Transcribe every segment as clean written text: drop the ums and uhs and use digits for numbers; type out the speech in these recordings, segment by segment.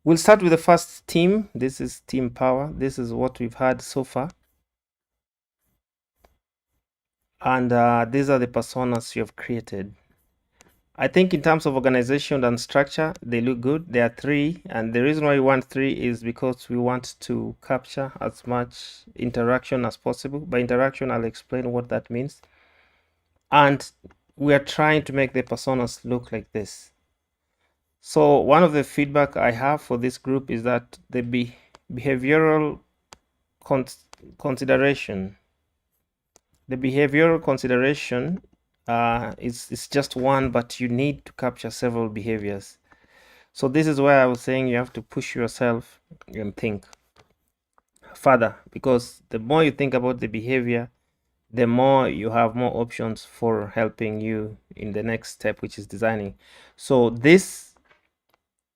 We'll start with the first team. This is team power. This is what we've had so far. And these are the personas you have created. I think in terms of organization and structure, they look good. There are three, and the reason why we want three is because we want to capture as much interaction as possible. By interaction, I'll explain what that means. And we are trying to make the personas look like this. So one of the feedback I have for this group is that the behavioral consideration, the behavioral consideration is just one, but you need to capture several behaviors. So this is where I was saying you have to push yourself and think further, because the more you think about the behavior, the more you have more options for helping you in the next step, which is designing. So this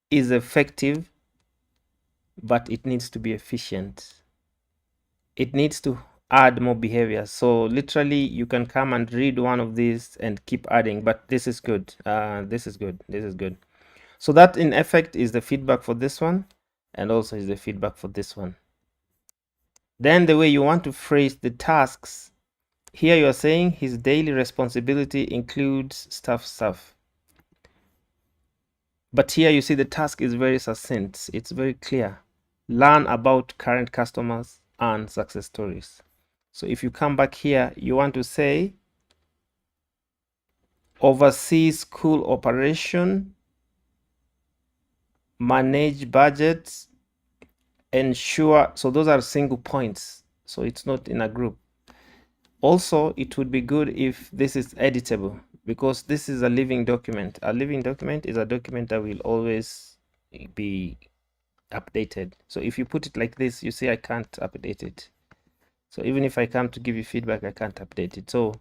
is effective, but it needs to be efficient. It needs to add more behaviors. So literally you can come and read one of these and keep adding, but this is good. This is good. This is good. So that in effect is the feedback for this one, and also is the feedback for this one. Then the way you want to phrase the tasks, here you are saying his daily responsibility includes stuff. But here you see the task is very succinct. It's very clear. Learn about current customers and success stories. So if you come back here, you want to say oversee school operation, manage budgets, ensure. So those are single points. So it's not in a group. Also, it would be good if this is editable, because this is a living document. A living document is a document that will always be updated. So if you put it like this, you see I can't update it. So even if I come to give you feedback, I can't update it. So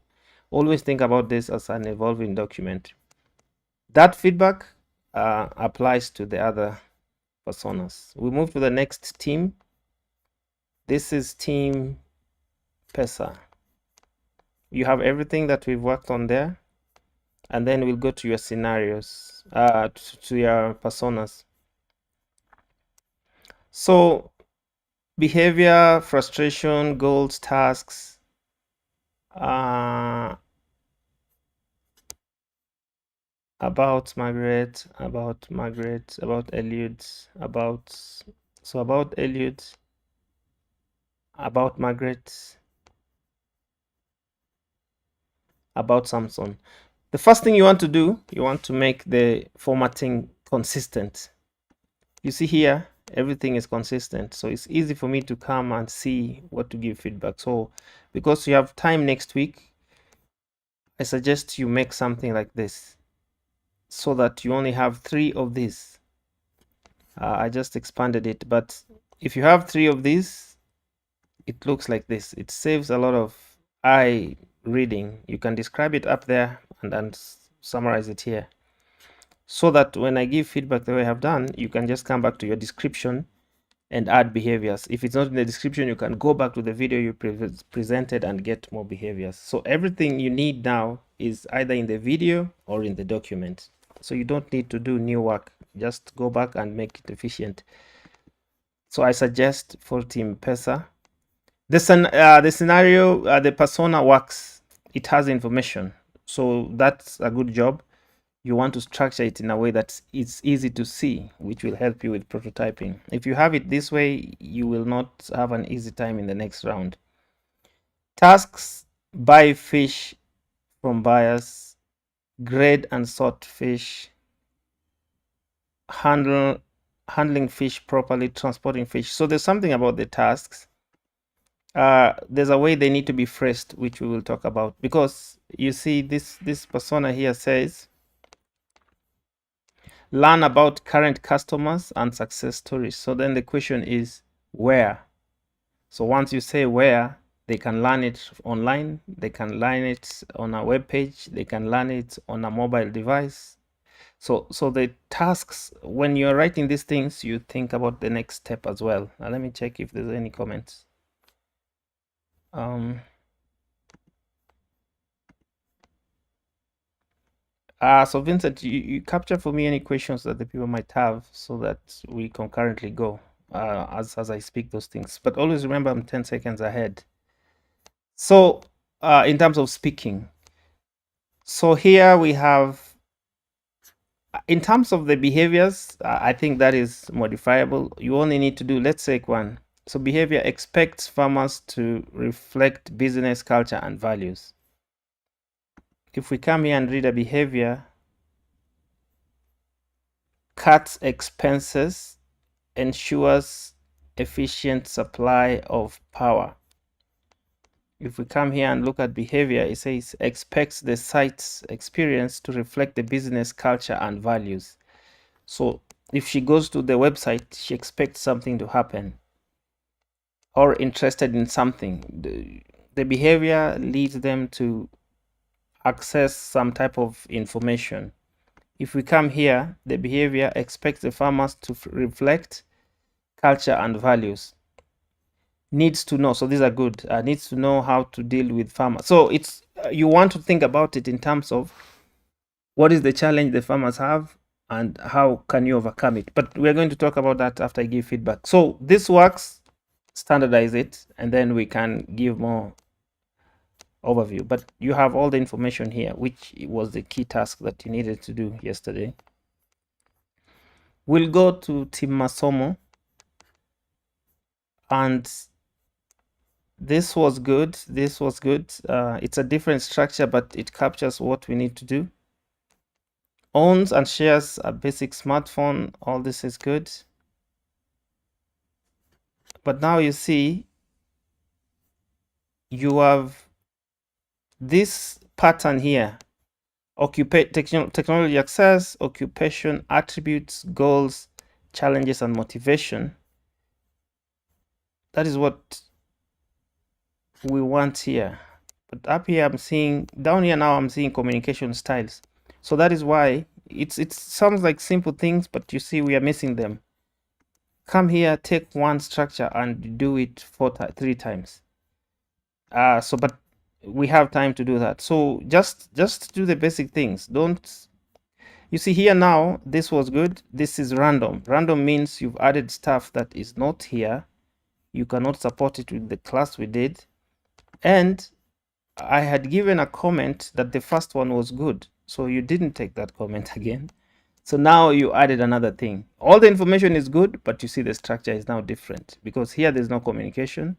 always think about this as an evolving document. That feedback applies to the other personas. We move to the next team. This is team Pesa. You have everything that we've worked on there, and then we'll go to your scenarios, to your personas. So behavior, frustration, goals, tasks, about Margaret, about Elliot, about Elliot, about Margaret, about Samson. The first thing you want to do, you want to make the formatting consistent. You see here, everything is consistent. So it's easy for me to come and see what to give feedback. So because you have time next week, I suggest you make something like this so that you only have 3 of these. I just expanded it, but if you have 3 of these, it looks like this. It saves a lot of eye reading. You can describe it up there and then summarize it here, so that when I give feedback the way I have done, you can just come back to your description and add behaviors. If it's not in the description, you can go back to the video you presented and get more behaviors. So everything you need now is either in the video or in the document. So you don't need to do new work. Just go back and make it efficient. So I suggest for Team Pesa, the scenario, the persona works. It has information. So that's a good job. You want to structure it in a way that it's easy to see, which will help you with prototyping. If you have it this way, you will not have an easy time in the next round. Tasks: buy fish from buyers, grade and sort fish, handling fish properly, transporting fish. So there's something about the tasks. There's a way they need to be phrased, which we will talk about, because you see this persona here says learn about current customers and success stories. So then the question is where? So once you say where, they can learn it online, they can learn it on a web page, they can learn it on a mobile device. So the tasks, when you're writing these things, you think about the next step as well. Now let me check if there's any comments. So Vincent, you capture for me any questions that the people might have so that we concurrently go as I speak those things. But always remember I'm 10 seconds ahead. So in terms of speaking, so here we have, in terms of the behaviors, I think that is modifiable. You only need to do, let's take one. So behavior expects farmers to reflect business culture and values. If we come here and read a behavior, cuts expenses, ensures efficient supply of power. If we come here and look at behavior, it says expects the site's experience to reflect the business culture and values. So if she goes to the website, she expects something to happen or interested in something. The behavior leads them to access some type of information. If we come here, the behavior expects the farmers to reflect culture and values. Needs to know, so these are good. Needs to know how to deal with farmers. So it's you want to think about it in terms of what is the challenge the farmers have and how can you overcome it. But we're going to talk about that after I give feedback. So this works, standardize it, and then we can give more overview. But you have all the information here, which was the key task that you needed to do yesterday. We'll go to Team Masomo, and this was good. This was good. It's a different structure, but it captures what we need to do. Owns and shares a basic smartphone. All this is good. But now you see, you have this pattern here. Technology access, occupation, attributes, goals, challenges, and motivation. That is what we want here. But up here I'm seeing, down here now I'm seeing communication styles. So that is why it sounds like simple things, but you see we are missing them. Come here, take one structure and do it 3 times. But we have time to do that. So just do the basic things. Don't, you see here now, this was good. This is random. Random means you've added stuff that is not here. You cannot support it with the class we did. And I had given a comment that the first one was good. So you didn't take that comment again. So now you added another thing. All the information is good, but you see the structure is now different because here there's no communication.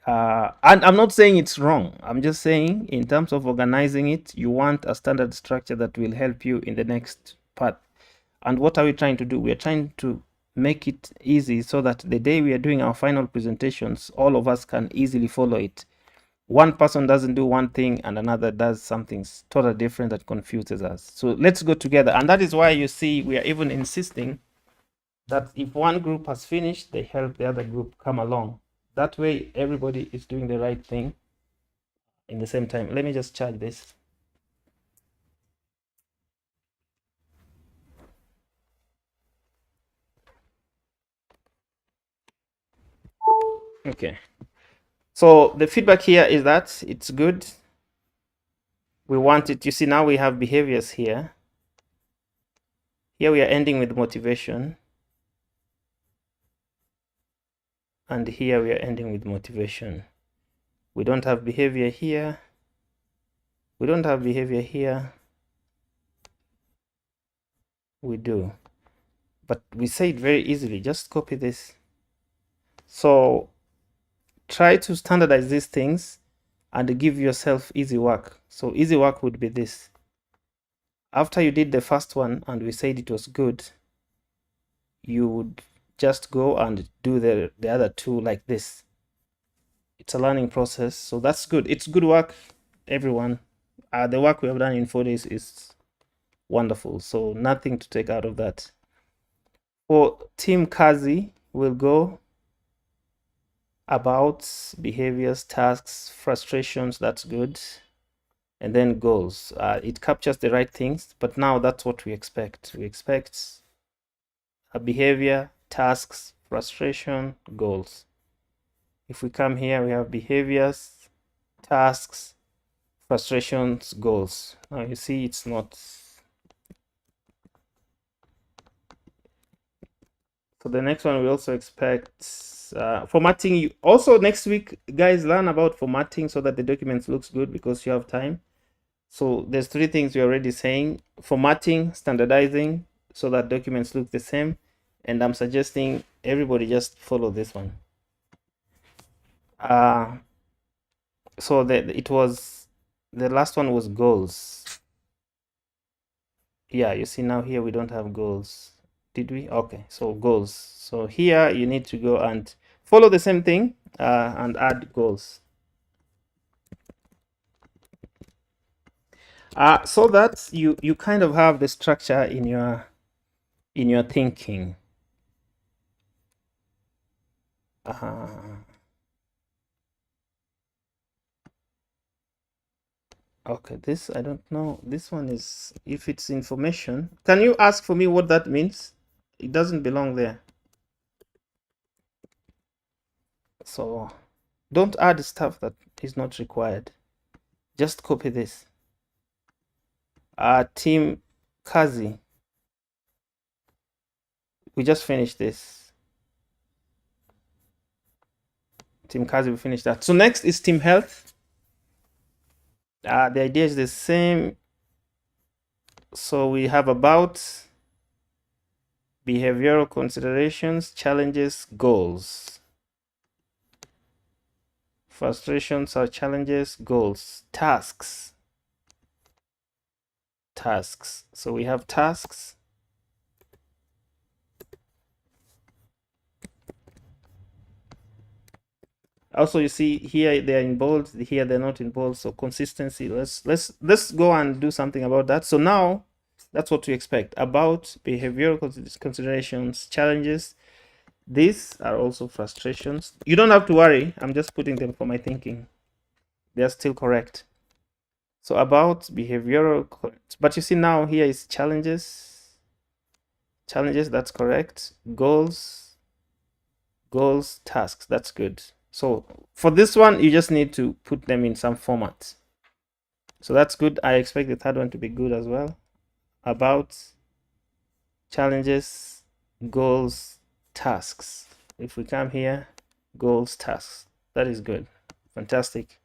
And I'm not saying it's wrong. I'm just saying in terms of organizing it, you want a standard structure that will help you in the next part. And what are we trying to do? We are trying to make it easy so that the day we are doing our final presentations, all of us can easily follow it. One person doesn't do one thing and another does something totally different that confuses us. So let's go together. And that is why you see we are even insisting that if one group has finished, they help the other group come along. That way everybody is doing the right thing in the same time. Let me just charge this. Okay. So the feedback here is that it's good. We want it. You see, now we have behaviors here. Here we are ending with motivation. And here we are ending with motivation. We don't have behavior here. We don't have behavior here. We do. But we say it very easily. Just copy this. So try to standardize these things and give yourself easy work. So easy work would be this. After you did the first one and we said it was good, you would just go and do the other two like this. It's a learning process, so that's good. It's good work, everyone. The work we have done in 4 days is wonderful, so nothing to take out of that. For Team Kazi, we'll go about behaviors, tasks, frustrations. That's good. And then goals. It captures the right things, but now that's what we expect. We expect a behavior, tasks, frustration, goals. If we come here, we have behaviors, tasks, frustrations, goals. Now you see it's not. So the next one we also expect formatting. You also next week, guys, learn about formatting so that the document looks good because you have time. So there's three things you're already saying: formatting, standardizing, so that documents look the same. And I'm suggesting everybody just follow this one. So it was the last one was goals. Yeah, you see now here we don't have goals. Did we? Okay, so goals. So here you need to go and follow the same thing and add goals. So that you kind of have the structure in your thinking. Okay, this I don't know. This one is if it's information. Can you ask for me what that means? It doesn't belong there. So don't add stuff that is not required. Just copy this. Team Kazi. We just finished this. Team Kazi, we finished that. So next is Team Health. The idea is the same. So we have about behavioral considerations, challenges, goals. Frustrations are challenges, goals, tasks. Tasks. So we have tasks. Also, you see here they're in bold, here they're not in bold. So consistency. Let's go and do something about that. So now that's what we expect about behavioral considerations, challenges. These are also frustrations. You don't have to worry. I'm just putting them for my thinking. They're still correct. So about behavioral, but you see now here is challenges. Challenges, that's correct. Goals, tasks, that's good. So for this one, you just need to put them in some format. So that's good. I expect the third one to be good as well. About, challenges, goals, tasks. If we come here, goals, tasks, that is good. Fantastic.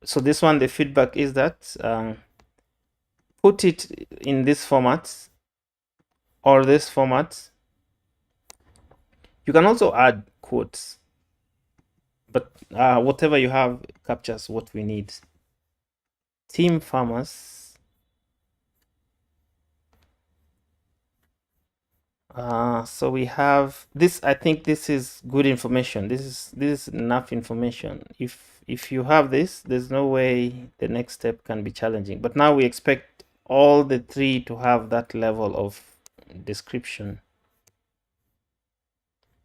So this one, the feedback is that put it in this format or this format. You can also add quotes, but whatever you have captures what we need. Team farmers. So we have this. I think this is good information. This is enough information. If you have this, there's no way the next step can be challenging. But now we expect all the three to have that level of description.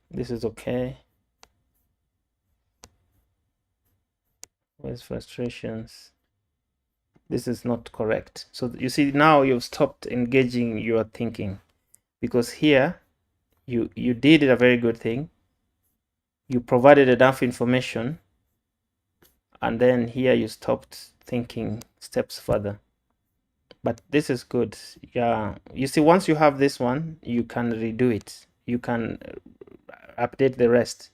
This is okay. Where's frustrations? This is not correct. So you see now you've stopped engaging your thinking, because here you did a very good thing. You provided enough information, and then here you stopped thinking steps further. But this is good. Yeah, you see, once you have this one, you can redo it. You can update the rest.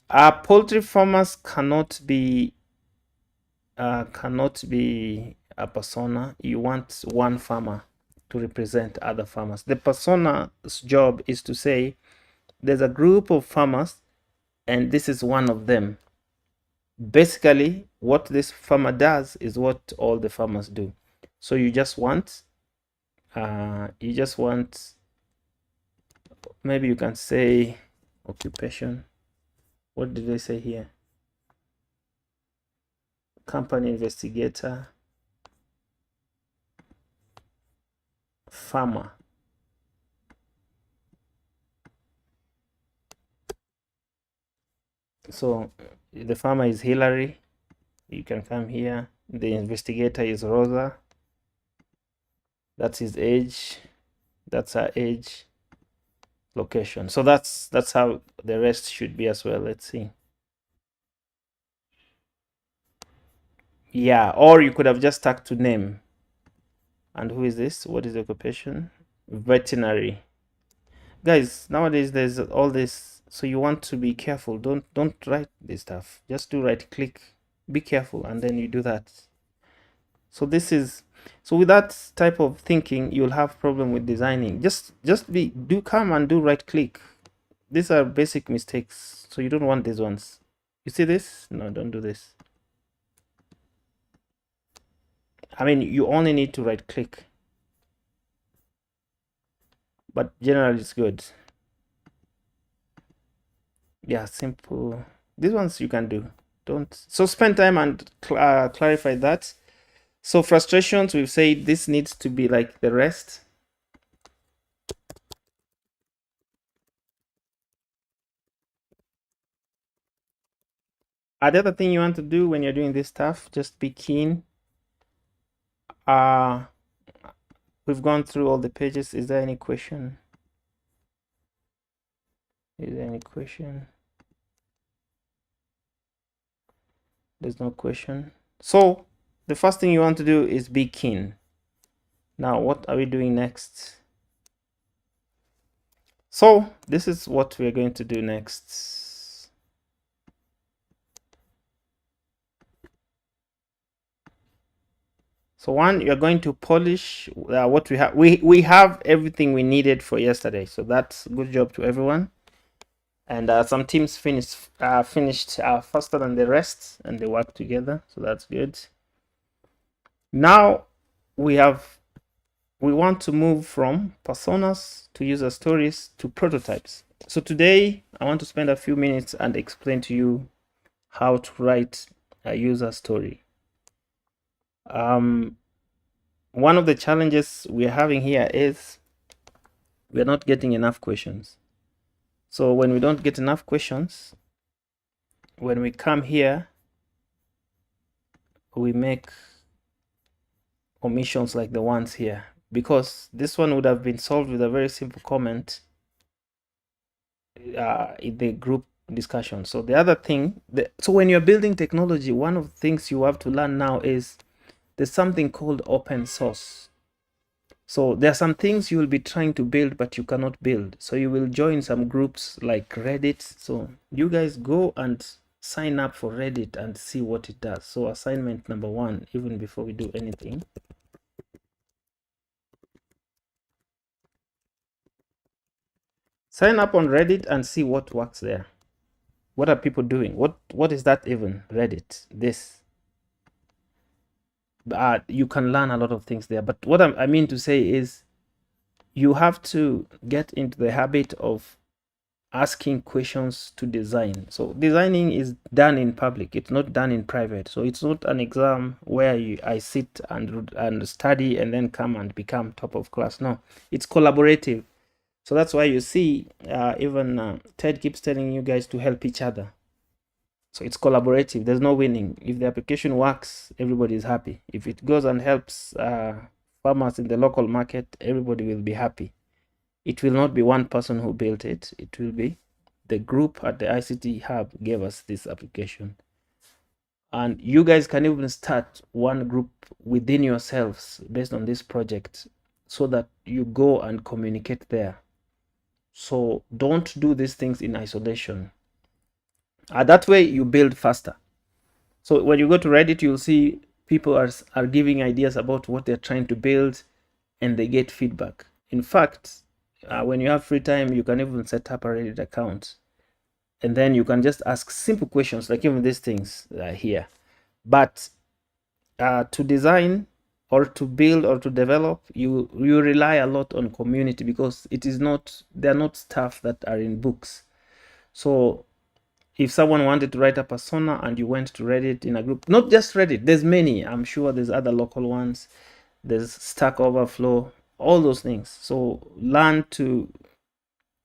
Poultry farmers cannot be a persona. You want one farmer to represent other farmers. The persona's job is to say there's a group of farmers and this is one of them. Basically, what this farmer does is what all the farmers do. So you just want maybe you can say occupation. What did they say here? Company investigator, farmer. So the farmer is Hillary. You can come here. The investigator is Rosa. That's his age. That's her age. Location. So that's how the rest should be as well. Let's see. Yeah, or you could have just stuck to name. And who is this? What is the occupation? Veterinary. Guys, nowadays there's all this, so you want to be careful. Don't write this stuff. Just do right click. Be careful, and then you do that. So this is, so with that type of thinking, you'll have problem with designing. Just be do come and do right click. These are basic mistakes, so you don't want these ones. You see this? No, don't do this. I mean, you only need to right click, but generally it's good. Yeah, simple. These ones you can do. Don't, so spend time and clarify that. So frustrations, we've said this needs to be like the rest. The other thing you want to do when you're doing this stuff, just be keen. We've gone through all the pages. Is there any question? Is there any question? There's no question. So the first thing you want to do is be keen. Now, what are we doing next? So this is what we're going to do next. So one, you're going to polish what we have. We have everything we needed for yesterday. So that's good job to everyone. And some teams finished faster than the rest, and they work together. So that's good. Now we want to move from personas to user stories to prototypes. So today I want to spend a few minutes and explain to you how to write a user story. One of the challenges we're having here is we're not getting enough questions. So when we don't get enough questions, when we come here, we make omissions like the ones here, because this one would have been solved with a very simple comment in the group discussion. So the other thing, so when you're building technology, one of the things you have to learn now is there's something called open source. So there are some things you will be trying to build, but you cannot build. So you will join some groups like Reddit. So you guys go and sign up for Reddit and see what it does. So assignment number 1, even before we do anything. Sign up on Reddit and see what works there. What are people doing? What is that even? Reddit. This. You can learn a lot of things there. But what I mean to say is you have to get into the habit of asking questions to design. So designing is done in public. It's not done in private. So it's not an exam where I sit and study and then come and become top of class. No, it's collaborative. So that's why you see even Ted keeps telling you guys to help each other. So it's collaborative. There's no winning. If the application works, everybody is happy. If it goes and helps farmers in the local market, everybody will be happy. It will not be one person who built it. It will be the group at the ICT Hub gave us this application. And you guys can even start one group within yourselves based on this project so that you go and communicate there. So don't do these things in isolation. That way you build faster. So when you go to Reddit, you'll see people are giving ideas about what they're trying to build, and they get feedback. In fact, when you have free time, you can even set up a Reddit account, and then you can just ask simple questions like even these things here. But to design or to build or to develop, you rely a lot on community, because they're not stuff that are in books. So if someone wanted to write a persona and you went to Reddit in a group, not just Reddit, there's many, I'm sure there's other local ones, there's Stack Overflow, all those things. So learn to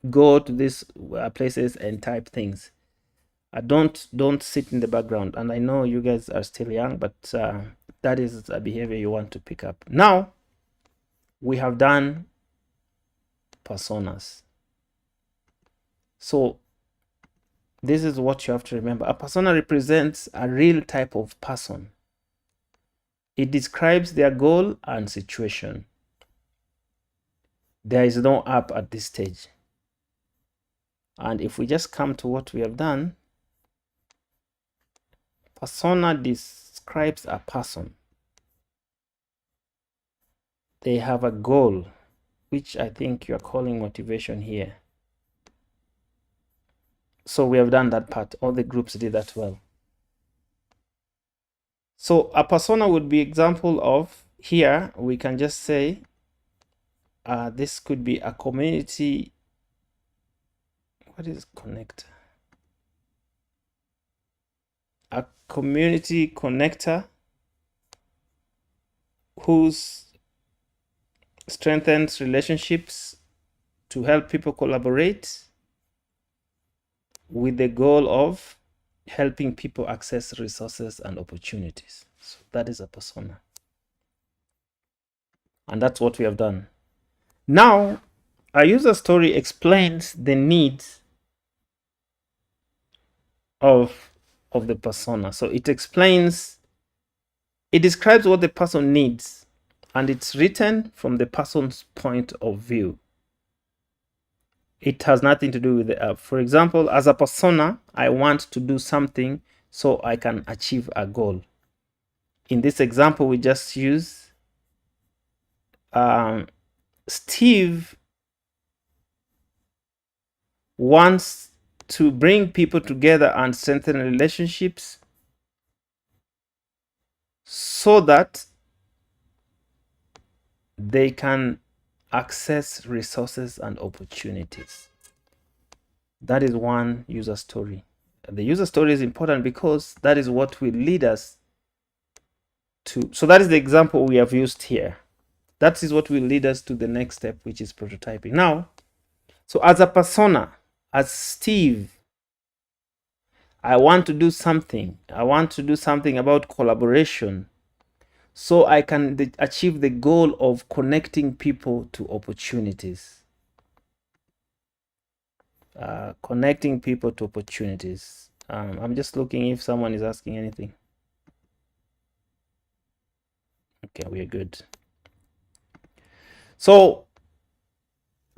go to these places and type things. Don't sit in the background. And I know you guys are still young, but that is a behavior you want to pick up. Now we have done personas. So this is what you have to remember. A persona represents a real type of person. It describes their goal and situation. There is no app at this stage. And if we just come to what we have done, persona describes a person. They have a goal, which I think you're calling motivation here. So we have done that part. All the groups did that well. So a persona would be example of, here we can just say this could be a community. What is connector? A community connector whose strengthens relationships to help people collaborate with the goal of helping people access resources and opportunities. So that is a persona. And that's what we have done. Now, a user story explains the needs of the persona. So it explains, it describes what the person needs, and it's written from the person's point of view. It has nothing to do with the app. For example, as a persona, I want to do something so I can achieve a goal. In this example, we just use Steve wants to bring people together and strengthen relationships so that they can access resources and opportunities. That is one user story. The user story is important because that is what will lead us to, so that is the example we have used here. That is what will lead us to the next step, which is prototyping. Now, so as a persona, as Steve, I want to do something. I want to do something about collaboration so I can achieve the goal of connecting people to opportunities. Connecting people to opportunities. I'm just looking if someone is asking anything. Okay, we are good. So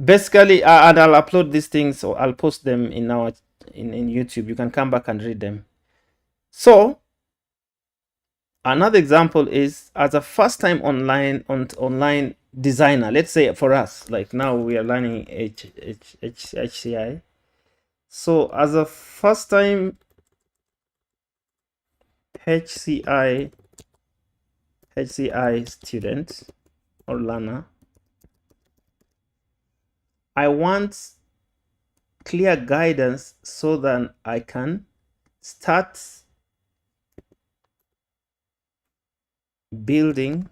basically, and I'll upload these things, or I'll post them in our in YouTube. You can come back and read them. So another example is, as a first-time online designer, let's say for us, like now we are learning HCI. So as a first-time HCI student or learner, I want clear guidance so that I can start building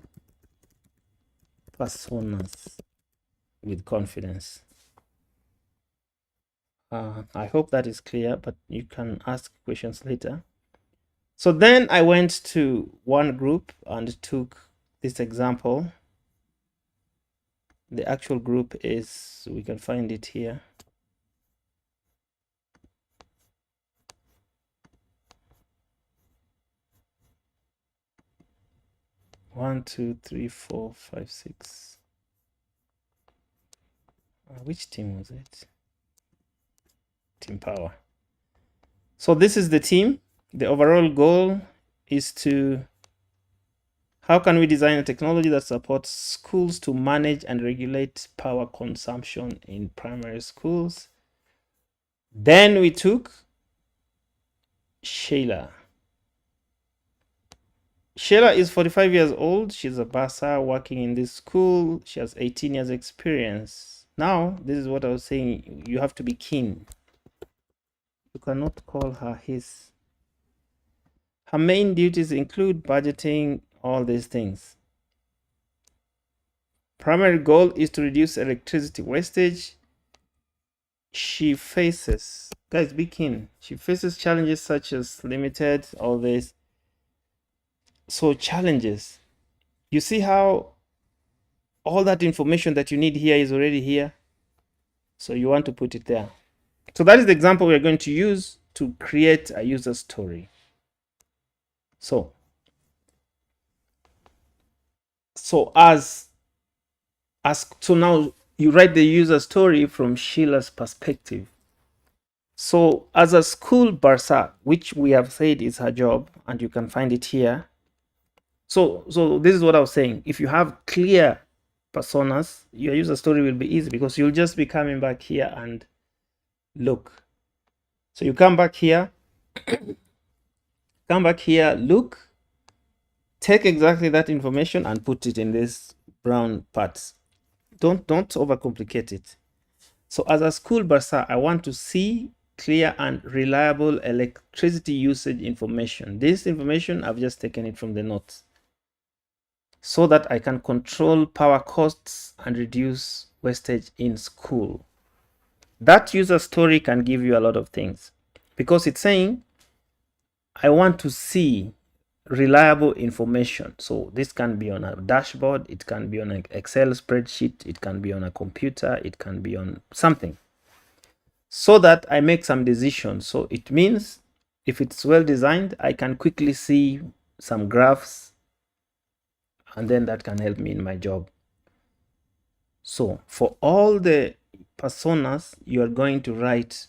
personas with confidence. I hope that is clear, but you can ask questions later. So then I went to one group and took this example. The actual group is, we can find it here. One, two, three, four, five, six. Which team was it? Team Power. So this is the team. The overall goal is to, how can we design a technology that supports schools to manage and regulate power consumption in primary schools? Then we took Shayla. Shayla is 45 years old. She's a bursar working in this school. She has 18 years experience. Now, this is what I was saying. You have to be keen. You cannot call her his. Her main duties include budgeting, all these things. Primary goal is to reduce electricity wastage. She faces, guys, be keen. She faces challenges such as limited, all this. So challenges. You see how all that information that you need here is already here. So you want to put it there. So that is the example we're going to use to create a user story. So So so now you write the user story from Sheila's perspective. So as a school bursar, which we have said is her job, and you can find it here. So this is what I was saying. If you have clear personas, your user story will be easy because you'll just be coming back here and look. So you come back here, look, take exactly that information and put it in this brown parts. Don't overcomplicate it. So as a school bursar, I want to see clear and reliable electricity usage information. This information, I've just taken it from the notes so that I can control power costs and reduce wastage in school. That user story can give you a lot of things because it's saying, I want to see reliable information. So this can be on a dashboard, it can be on an Excel spreadsheet, it can be on a computer, it can be on something, so that I make some decisions. So it means if it's well designed, I can quickly see some graphs, and then that can help me in my job. So for all the personas, you are going to write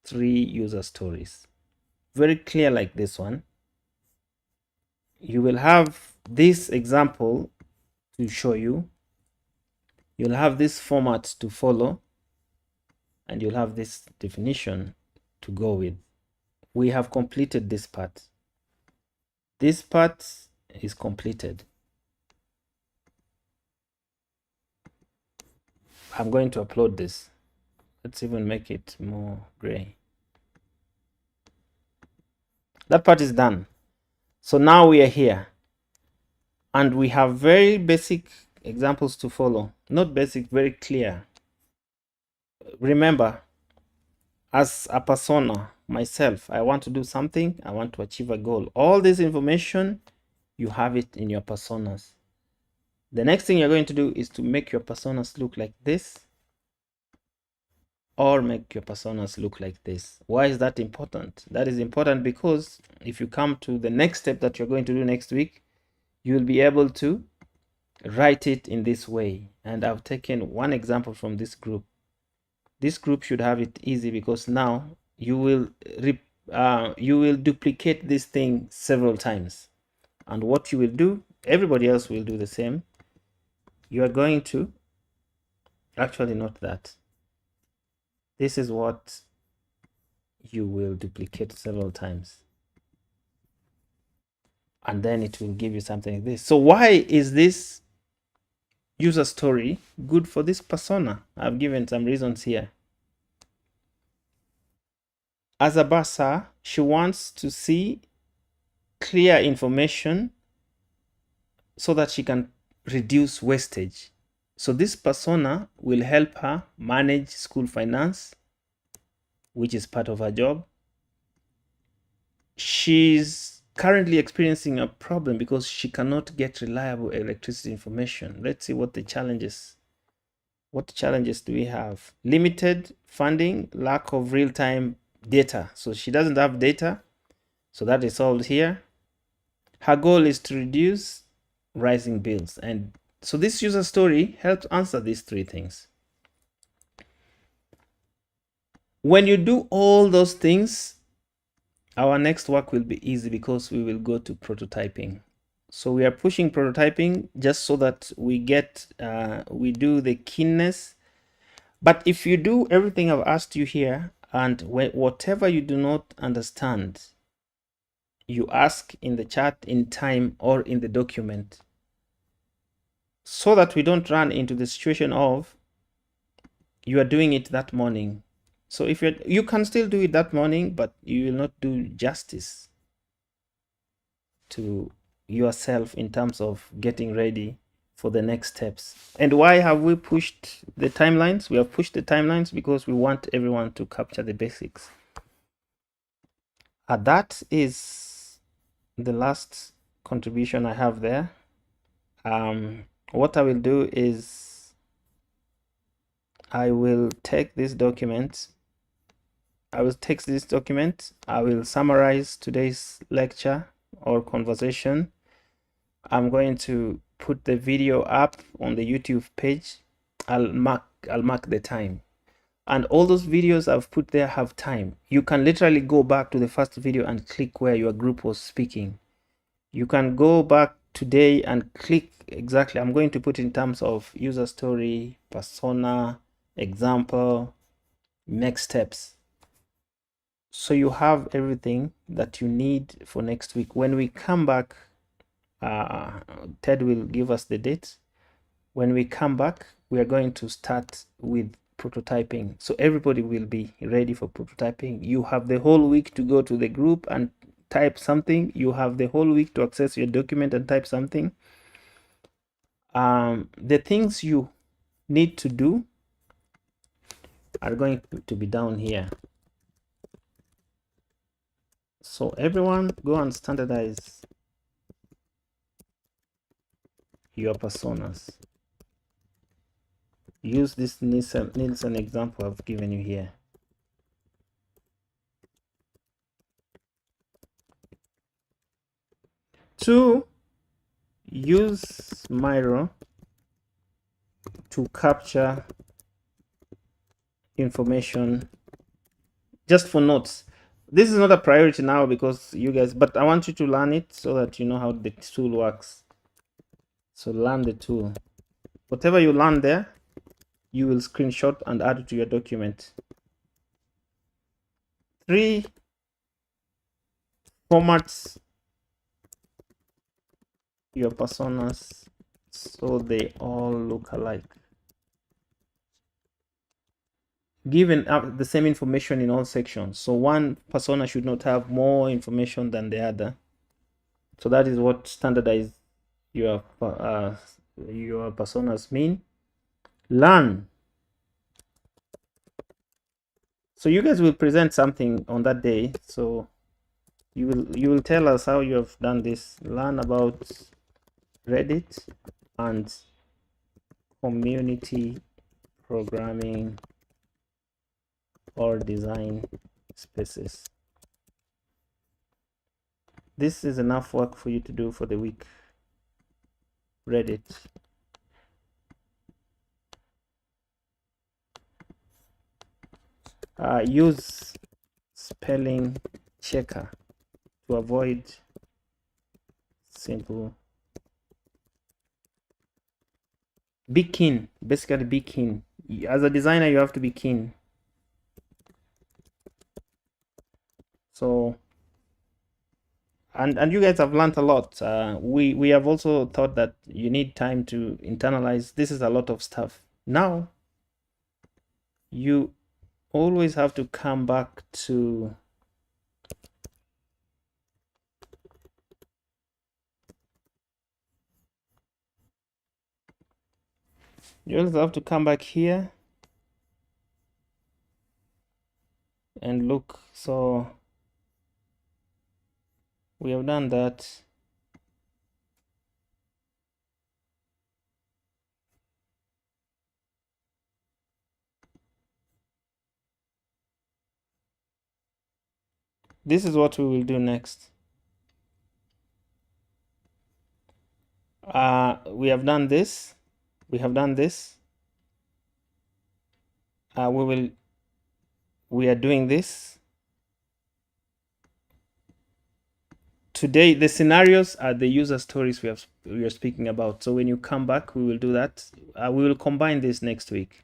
3 user stories, very clear like this one. You will have this example to show you. You'll have this format to follow, and you'll have this definition to go with. We have completed this part. This part is completed. I'm going to upload this. Let's even make it more gray. That part is done. So now we are here, and we have very basic examples to follow. Not basic, very clear. Remember, as a persona, myself, I want to do something, I want to achieve a goal. All this information, you have it in your personas. The next thing you're going to do is to make your personas look like this, or make your personas look like this. Why is that important? That is important because if you come to the next step that you're going to do next week, you'll be able to write it in this way. And I've taken one example from this group. This group should have it easy because now you will duplicate this thing several times. And what you will do, everybody else will do the same. You are going to, actually not that. This is what you will duplicate several times. And then it will give you something like this. So why is this user story good for this persona? I've given some reasons here. As a bursar, she wants to see clear information so that she can reduce wastage. So this persona will help her manage school finance, which is part of her job. She's currently experiencing a problem because she cannot get reliable electricity information. Let's see what the challenges. What challenges do we have? Limited funding, lack of real-time data. So she doesn't have data. So that is solved here. Her goal is to reduce rising bills. And so this user story helps answer these 3 things. When you do all those things, our next work will be easy because we will go to prototyping. So we are pushing prototyping just so that we get, we do the keenness. But if you do everything I've asked you here, and whatever you do not understand, you ask in the chat, in time, or in the document, so that we don't run into the situation of you are doing it that morning. So if you can still do it that morning, but you will not do justice to yourself in terms of getting ready for the next steps. And why have we pushed the timelines? We have pushed the timelines because we want everyone to capture the basics. That is the last contribution I have there. What I will do is I will take this document. I will summarize today's lecture or conversation. I'm going to put the video up on the YouTube page, I'll mark the time. And all those videos I've put there have time. You can literally go back to the first video and click where your group was speaking. You can go back today and click exactly. I'm going to put in terms of user story, persona, example, next steps. So you have everything that you need for next week. When we come back, Ted will give us the date. When we come back, we are going to start with prototyping. So everybody will be ready for prototyping. You have the whole week to go to the group and type something. You have the whole week to access your document and type something. The things you need to do are going to be down here. So everyone go and standardize your personas. Use this Nielsen example I've given you here. Two, use Miro to capture information just for notes. This is not a priority now because you guys, but I want you to learn it so that you know how the tool works. So learn the tool. Whatever you learn there, you will screenshot and add it to your document. 3, formats your personas so they all look alike. Given the same information in all sections. So one persona should not have more information than the other. So that is what standardized your personas mean. Learn. So you guys will present something on that day. So you will tell us how you have done this. Learn about Reddit and community programming or design spaces. This is enough work for you to do for the week. Reddit. Use spelling checker to avoid simple. Be keen, basically be keen. As a designer, you have to be keen. So, and you guys have learned a lot. We have also thought that you need time to internalize. This is a lot of stuff. Now, you always have to come back to here and look. So we have done that. This is what we will do next. We have done this. We have done this. We are doing this. Today, the scenarios are the user stories we are speaking about. So when you come back, we will do that. We will combine this next week,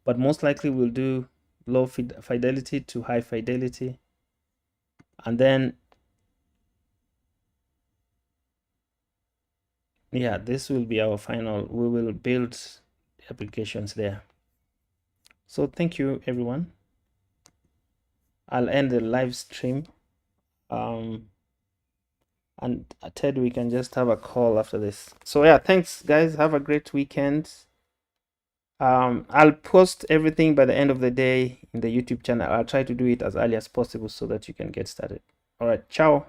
but most likely we'll do low fidelity to high fidelity. And then, yeah, this will be our final. We will build applications there. So thank you, everyone. I'll end the live stream. And Ted, we can just have a call after this. So yeah, thanks guys. Have a great weekend. I'll post everything by the end of the day in the YouTube channel. I'll try to do it as early as possible so that you can get started. All right, ciao.